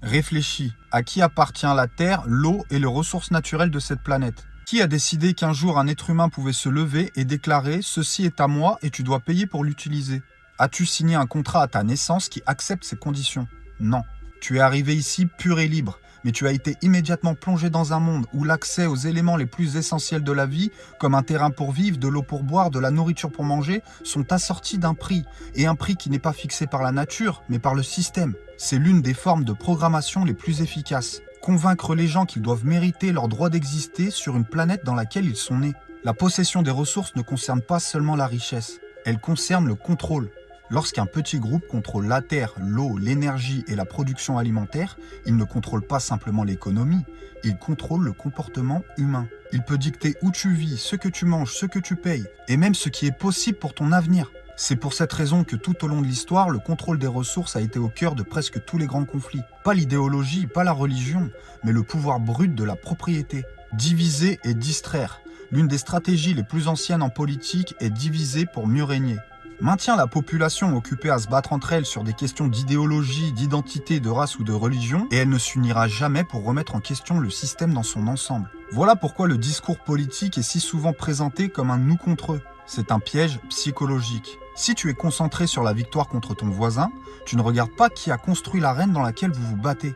Réfléchis, à qui appartient la terre, l'eau et les ressources naturelles de cette planète? Qui a décidé qu'un jour un être humain pouvait se lever et déclarer « Ceci est à moi et tu dois payer pour l'utiliser » As-tu signé un contrat à ta naissance qui accepte ces conditions? Non. Tu es arrivé ici pur et libre, mais tu as été immédiatement plongé dans un monde où l'accès aux éléments les plus essentiels de la vie, comme un terrain pour vivre, de l'eau pour boire, de la nourriture pour manger, sont assortis d'un prix, et un prix qui n'est pas fixé par la nature, mais par le système. C'est l'une des formes de programmation les plus efficaces. Convaincre les gens qu'ils doivent mériter leur droit d'exister sur une planète dans laquelle ils sont nés. La possession des ressources ne concerne pas seulement la richesse, elle concerne le contrôle. Lorsqu'un petit groupe contrôle la terre, l'eau, l'énergie et la production alimentaire, il ne contrôle pas simplement l'économie, il contrôle le comportement humain. Il peut dicter où tu vis, ce que tu manges, ce que tu payes, et même ce qui est possible pour ton avenir. C'est pour cette raison que tout au long de l'histoire, le contrôle des ressources a été au cœur de presque tous les grands conflits. Pas l'idéologie, pas la religion, mais le pouvoir brut de la propriété. Diviser et distraire. L'une des stratégies les plus anciennes en politique est diviser pour mieux régner. Maintiens la population occupée à se battre entre elles sur des questions d'idéologie, d'identité, de race ou de religion, et elle ne s'unira jamais pour remettre en question le système dans son ensemble. Voilà pourquoi le discours politique est si souvent présenté comme un nous contre eux. C'est un piège psychologique. Si tu es concentré sur la victoire contre ton voisin, tu ne regardes pas qui a construit l'arène dans laquelle vous vous battez.